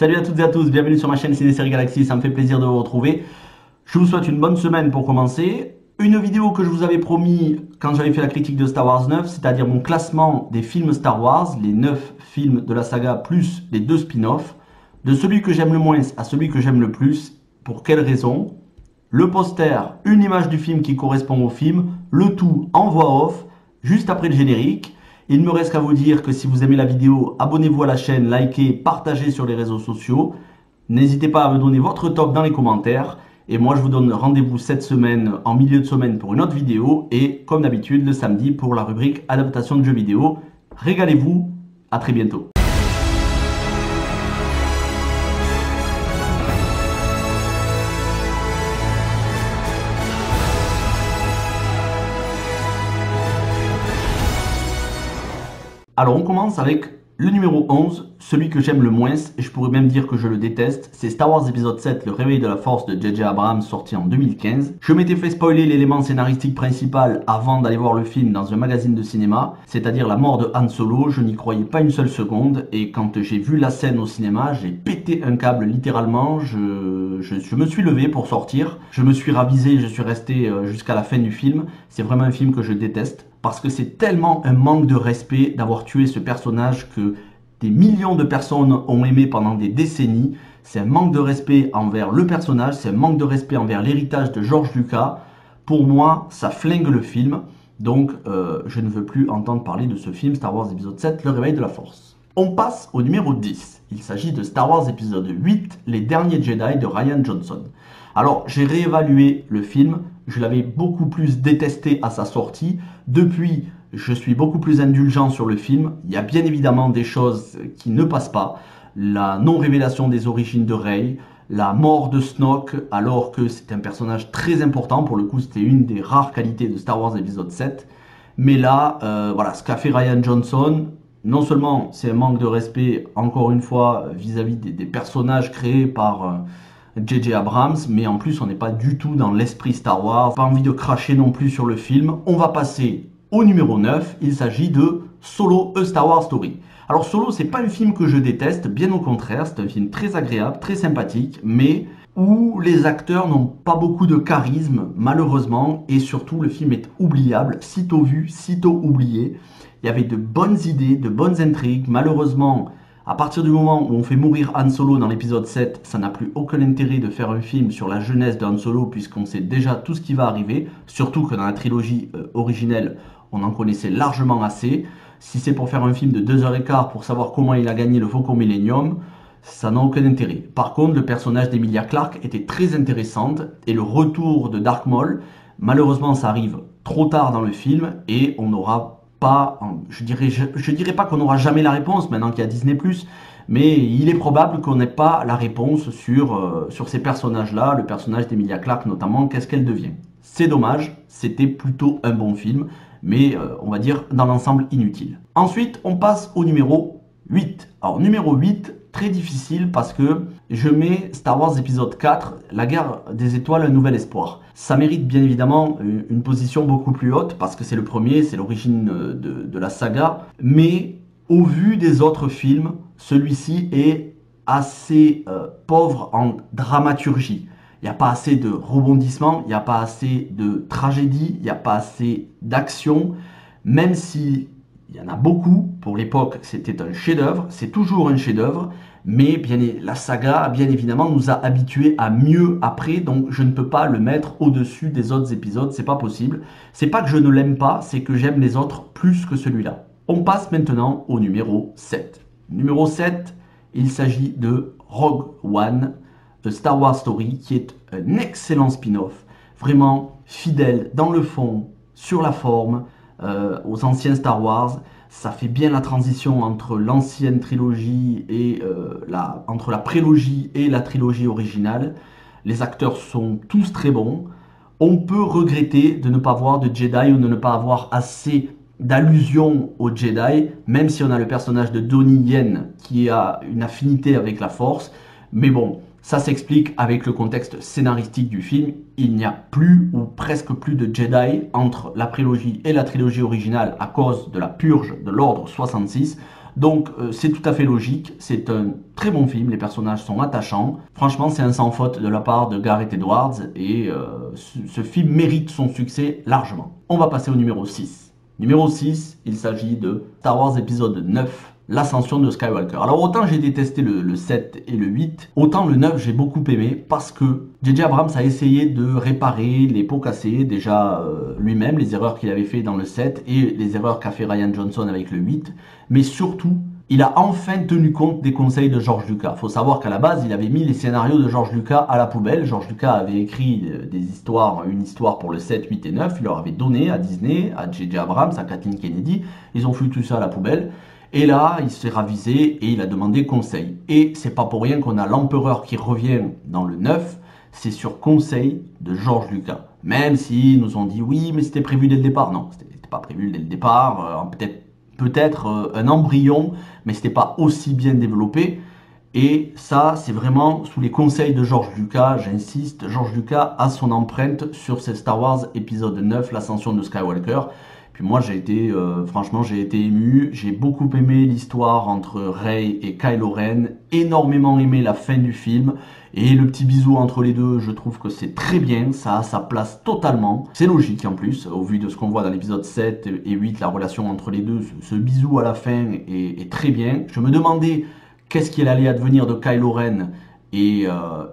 Salut à toutes et à tous, bienvenue sur ma chaîne Ciné Série Galaxy, ça me fait plaisir de vous retrouver. Je vous souhaite une bonne semaine pour commencer. Une vidéo que je vous avais promis quand j'avais fait la critique de Star Wars 9, c'est-à-dire mon classement des films Star Wars, les 9 films de la saga plus les 2 spin-offs, de celui que j'aime le moins à celui que j'aime le plus. Pour quelle raison? Le poster, une image du film qui correspond au film, le tout en voix off, juste après le générique. Il ne me reste qu'à vous dire que si vous aimez la vidéo, abonnez-vous à la chaîne, likez, partagez sur les réseaux sociaux. N'hésitez pas à me donner votre top dans les commentaires. Et moi, je vous donne rendez-vous cette semaine, en milieu de semaine, pour une autre vidéo. Et comme d'habitude, le samedi pour la rubrique adaptation de jeux vidéo. Régalez-vous, à très bientôt. Alors on commence avec le numéro 11, celui que j'aime le moins, et je pourrais même dire que je le déteste, c'est Star Wars épisode 7, le réveil de la force de J.J. Abrams, sorti en 2015. Je m'étais fait spoiler l'élément scénaristique principal avant d'aller voir le film dans un magazine de cinéma, c'est-à-dire la mort de Han Solo. Je n'y croyais pas une seule seconde, et quand j'ai vu la scène au cinéma, j'ai pété un câble littéralement. Je me suis levé pour sortir, je me suis ravisé, je suis resté jusqu'à la fin du film. C'est vraiment un film que je déteste. Parce que c'est tellement un manque de respect d'avoir tué ce personnage que des millions de personnes ont aimé pendant des décennies. C'est un manque de respect envers le personnage, c'est un manque de respect envers l'héritage de George Lucas. Pour moi, ça flingue le film. Donc, je ne veux plus entendre parler de ce film Star Wars épisode 7, le réveil de la force. On passe au numéro 10. Il s'agit de Star Wars épisode 8, les derniers Jedi de Rian Johnson. Alors, j'ai réévalué le film. Je l'avais beaucoup plus détesté à sa sortie. Depuis, je suis beaucoup plus indulgent sur le film. Il y a bien évidemment des choses qui ne passent pas. La non-révélation des origines de Rey, la mort de Snoke, alors que c'est un personnage très important. Pour le coup, c'était une des rares qualités de Star Wars épisode 7. Mais là, voilà, ce qu'a fait Rian Johnson, non seulement c'est un manque de respect, encore une fois, vis-à-vis des personnages créés par J.J. Abrams, mais en plus on n'est pas du tout dans l'esprit Star Wars, pas envie de cracher non plus sur le film. On va passer au numéro 9, il s'agit de Solo, A Star Wars Story. Alors Solo, c'est pas un film que je déteste, bien au contraire, c'est un film très agréable, très sympathique, mais où les acteurs n'ont pas beaucoup de charisme, malheureusement, et surtout le film est oubliable, sitôt vu, sitôt oublié. Il y avait de bonnes idées, de bonnes intrigues, malheureusement. À partir du moment où on fait mourir Han Solo dans l'épisode 7, ça n'a plus aucun intérêt de faire un film sur la jeunesse de Han Solo puisqu'on sait déjà tout ce qui va arriver, surtout que dans la trilogie originelle, on en connaissait largement assez. Si c'est pour faire un film de 2h15 pour savoir comment il a gagné le Faucon Millenium, ça n'a aucun intérêt. Par contre, le personnage d'Emilia Clarke était très intéressante et le retour de Darth Maul, malheureusement ça arrive trop tard dans le film et on n'aura pas, je dirais pas qu'on n'aura jamais la réponse maintenant qu'il y a Disney+, mais il est probable qu'on n'ait pas la réponse sur ces personnages-là, le personnage d'Emilia Clarke notamment, qu'est-ce qu'elle devient. C'est dommage, c'était plutôt un bon film, mais on va dire dans l'ensemble inutile. Ensuite, on passe au numéro 8. Alors numéro 8, très difficile parce que je mets Star Wars épisode 4, la guerre des étoiles, un nouvel espoir. Ça mérite bien évidemment une position beaucoup plus haute parce que c'est le premier, c'est l'origine de la saga. Mais au vu des autres films, celui-ci est assez pauvre en dramaturgie. Il n'y a pas assez de rebondissements, il n'y a pas assez de tragédie, il n'y a pas assez d'action, même si il y en a beaucoup. Pour l'époque, c'était un chef-d'œuvre, c'est toujours un chef-d'œuvre, mais la saga, bien évidemment, nous a habitués à mieux après, donc je ne peux pas le mettre au-dessus des autres épisodes, c'est pas possible. C'est pas que je ne l'aime pas, c'est que j'aime les autres plus que celui-là. On passe maintenant au numéro 7. Numéro 7, il s'agit de Rogue One, A Star Wars Story, qui est un excellent spin-off, vraiment fidèle dans le fond, sur la forme, aux anciens Star Wars. Ça fait bien la transition entre l'ancienne trilogie et entre la prélogie et la trilogie originale. Les acteurs sont tous très bons. On peut regretter de ne pas voir de Jedi ou de ne pas avoir assez d'allusions aux Jedi, même si on a le personnage de Donnie Yen qui a une affinité avec la Force. Mais bon, ça s'explique avec le contexte scénaristique du film. Il n'y a plus ou presque plus de Jedi entre la prélogie et la trilogie originale à cause de la purge de l'ordre 66. Donc c'est tout à fait logique, c'est un très bon film, les personnages sont attachants. Franchement, c'est un sans faute de la part de Gareth Edwards et ce film mérite son succès largement. On va passer au numéro 6. Numéro 6, il s'agit de Star Wars épisode 9. L'ascension de Skywalker. Alors autant j'ai détesté le 7 et le 8, autant le 9 j'ai beaucoup aimé parce que J.J. Abrams a essayé de réparer les pots cassés, déjà lui-même, les erreurs qu'il avait fait dans le 7 et les erreurs qu'a fait Rian Johnson avec le 8, mais surtout, il a enfin tenu compte des conseils de George Lucas. Faut savoir qu'à la base, il avait mis les scénarios de George Lucas à la poubelle. George Lucas avait écrit une histoire pour le 7, 8 et 9, il leur avait donné à Disney, à J.J. Abrams, à Kathleen Kennedy, ils ont foutu tout ça à la poubelle. Et là, il s'est ravisé et il a demandé conseil. Et c'est pas pour rien qu'on a l'empereur qui revient dans le 9, c'est sur conseil de George Lucas. Même s'ils nous ont dit oui, mais c'était prévu dès le départ. Non, c'était pas prévu dès le départ. Peut-être un embryon, mais c'était pas aussi bien développé. Et ça, c'est vraiment sous les conseils de George Lucas, j'insiste. George Lucas a son empreinte sur ce Star Wars épisode 9, l'ascension de Skywalker. Puis moi, franchement, j'ai été ému. J'ai beaucoup aimé l'histoire entre Rey et Kylo Ren. Énormément aimé la fin du film. Et le petit bisou entre les deux, je trouve que c'est très bien. Ça a sa place totalement. C'est logique en plus, au vu de ce qu'on voit dans l'épisode 7 et 8, la relation entre les deux. Ce bisou à la fin est très bien. Je me demandais qu'est-ce qu'il allait advenir de Kylo Ren. Et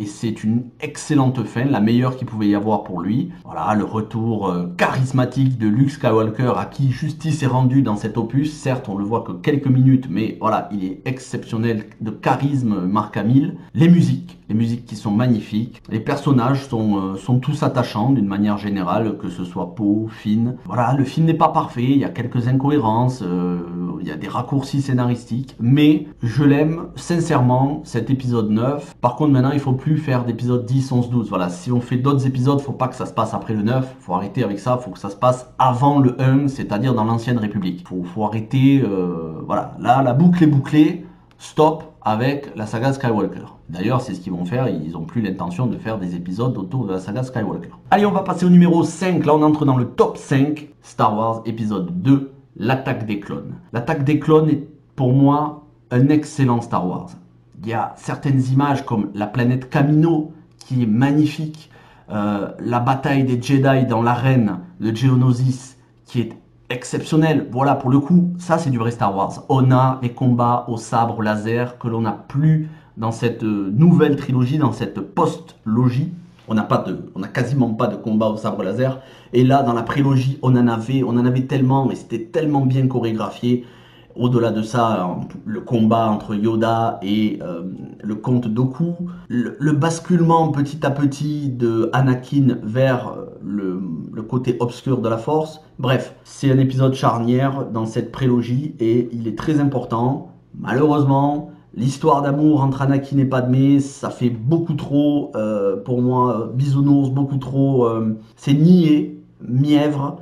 c'est une excellente fin, la meilleure qu'il pouvait y avoir pour lui. Voilà, le retour charismatique de Luke Skywalker à qui justice est rendue dans cet opus. Certes, on le voit que quelques minutes, mais voilà, il est exceptionnel de charisme Mark Hamill. Les musiques qui sont magnifiques. Les personnages sont tous attachants d'une manière générale, que ce soit Poe, Finn. Voilà, le film n'est pas parfait, il y a quelques incohérences, il y a des raccourcis scénaristiques, mais je l'aime sincèrement, cet épisode 9. Par contre, maintenant, il faut plus faire d'épisodes 10, 11, 12. Voilà, si on fait d'autres épisodes, faut pas que ça se passe après le 9. Faut arrêter avec ça. Faut que ça se passe avant le 1, c'est-à-dire dans l'ancienne République. Faut arrêter. Voilà, là, la boucle est bouclée. Stop avec la saga Skywalker. D'ailleurs, c'est ce qu'ils vont faire. Ils n'ont plus l'intention de faire des épisodes autour de la saga Skywalker. Allez, on va passer au numéro 5. Là, on entre dans le top 5. Star Wars épisode 2, l'attaque des clones. L'attaque des clones est, pour moi, un excellent Star Wars. Il y a certaines images comme la planète Kamino qui est magnifique, la bataille des Jedi dans l'arène de Geonosis qui est exceptionnelle. Voilà, pour le coup, ça c'est du vrai Star Wars. On a les combats au sabre laser que l'on n'a plus dans cette nouvelle trilogie, dans cette post-logie. On n'a quasiment pas de combat au sabre laser. Et là, dans la prélogie, on en avait tellement, et c'était tellement bien chorégraphié. Au-delà de ça, le combat entre Yoda et le comte Dooku, le basculement petit à petit de Anakin vers le côté obscur de la Force. Bref, c'est un épisode charnière dans cette prélogie et il est très important. Malheureusement, l'histoire d'amour entre Anakin et Padmé, ça fait beaucoup trop, pour moi, bisounours, beaucoup trop, c'est niais, mièvre.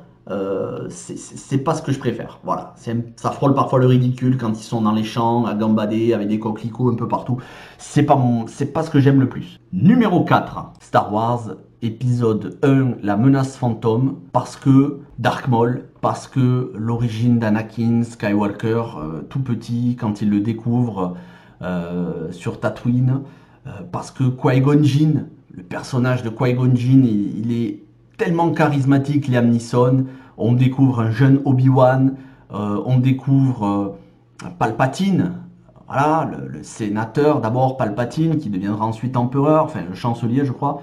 C'est pas ce que je préfère. Voilà, ça frôle parfois le ridicule quand ils sont dans les champs à gambader avec des coquelicots un peu partout. C'est pas ce que j'aime le plus. Numéro 4, Star Wars épisode 1, la menace fantôme, parce que Dark Maul, parce que l'origine d'Anakin Skywalker, tout petit quand il le découvre sur Tatooine, parce que Qui-Gon Jinn, le personnage de Qui-Gon Jinn, il est tellement charismatique, Liam Neeson. On découvre un jeune Obi-Wan, on découvre Palpatine, voilà, le sénateur d'abord Palpatine, qui deviendra ensuite empereur, enfin le chancelier je crois.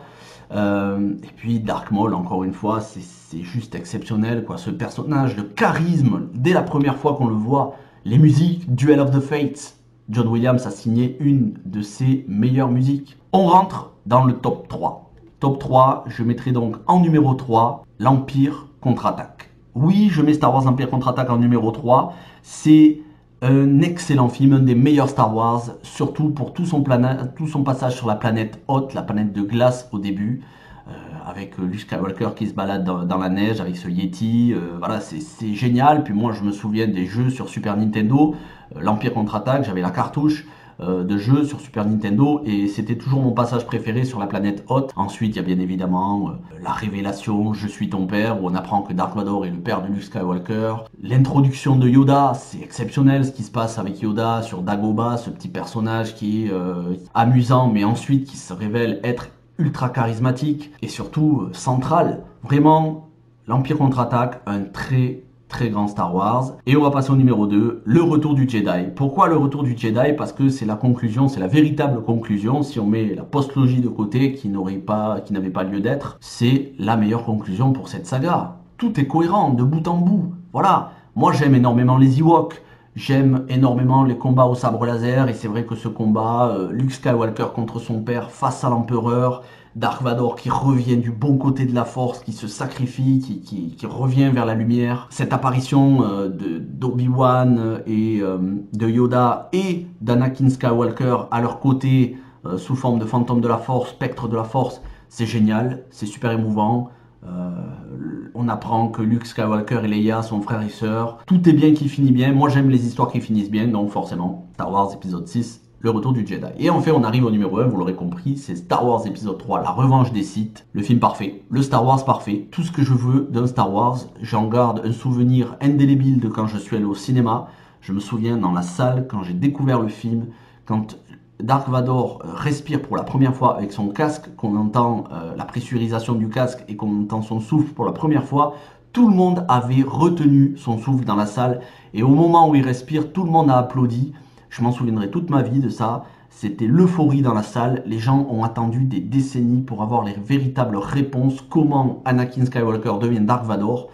Et puis Dark Maul, encore une fois, c'est juste exceptionnel, quoi. Ce personnage de charisme, dès la première fois qu'on le voit, les musiques, Duel of the Fates, John Williams a signé une de ses meilleures musiques. On rentre dans le top 3. Top 3, je mettrai donc en numéro 3, l'Empire contre-attaque. Oui, je mets Star Wars Empire contre-attaque en numéro 3. C'est un excellent film, un des meilleurs Star Wars, surtout pour tout son passage sur la planète haute, la planète de glace au début, avec Luke Skywalker qui se balade dans la neige avec ce Yeti. Voilà, c'est génial. Puis moi, je me souviens des jeux sur Super Nintendo, l'Empire contre-attaque, j'avais la cartouche. de jeu sur Super Nintendo et c'était toujours mon passage préféré sur la planète Hoth. Ensuite, il y a bien évidemment la révélation Je suis ton père, où on apprend que Dark Vador est le père de Luke Skywalker. L'introduction de Yoda, c'est exceptionnel ce qui se passe avec Yoda sur Dagobah, ce petit personnage qui est amusant mais ensuite qui se révèle être ultra charismatique et surtout central. Vraiment, l'Empire contre-attaque, un très grand Star Wars. Et on va passer au numéro 2, le retour du Jedi. Pourquoi le retour du Jedi? Parce que c'est la conclusion, c'est la véritable conclusion. Si on met la post-logie de côté qui n'avait pas lieu d'être, c'est la meilleure conclusion pour cette saga. Tout est cohérent de bout en bout. Voilà. Moi j'aime énormément les Ewoks. J'aime énormément les combats au sabre laser et c'est vrai que ce combat, Luke Skywalker contre son père face à l'empereur, Dark Vador qui revient du bon côté de la force, qui se sacrifie, qui revient vers la lumière. Cette apparition d'Obi-Wan et de Yoda et d'Anakin Skywalker à leur côté sous forme de fantôme de la force, spectre de la force, c'est génial, c'est super émouvant. On apprend que Luke Skywalker et Leia sont frères et sœurs. Tout est bien qui finit bien. Moi j'aime les histoires qui finissent bien, donc forcément Star Wars épisode 6, le retour du Jedi. Et enfin on arrive au numéro 1, vous l'aurez compris, c'est Star Wars épisode 3, la revanche des Sith. Le film parfait, le Star Wars parfait, tout ce que je veux d'un Star Wars. J'en garde un souvenir indélébile de quand je suis allé au cinéma. Je me souviens dans la salle quand j'ai découvert le film, quand Dark Vador respire pour la première fois avec son casque, qu'on entend la pressurisation du casque et qu'on entend son souffle pour la première fois. Tout le monde avait retenu son souffle dans la salle et au moment où il respire, tout le monde a applaudi. Je m'en souviendrai toute ma vie de ça. C'était l'euphorie dans la salle. Les gens ont attendu des décennies pour avoir les véritables réponses. Comment Anakin Skywalker devient Dark Vador.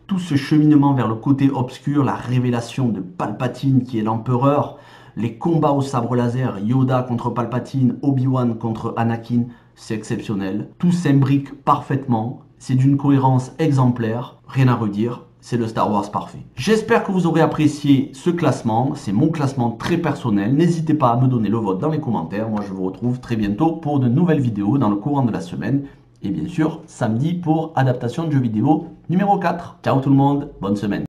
Tout ce cheminement vers le côté obscur, la révélation de Palpatine qui est l'empereur. Les combats au sabre laser, Yoda contre Palpatine, Obi-Wan contre Anakin, c'est exceptionnel. Tout s'imbrique parfaitement, c'est d'une cohérence exemplaire, rien à redire, c'est le Star Wars parfait. J'espère que vous aurez apprécié ce classement, c'est mon classement très personnel. N'hésitez pas à me donner le vote dans les commentaires. Moi je vous retrouve très bientôt pour de nouvelles vidéos dans le courant de la semaine. Et bien sûr, samedi pour adaptation de jeux vidéo numéro 4. Ciao tout le monde, bonne semaine.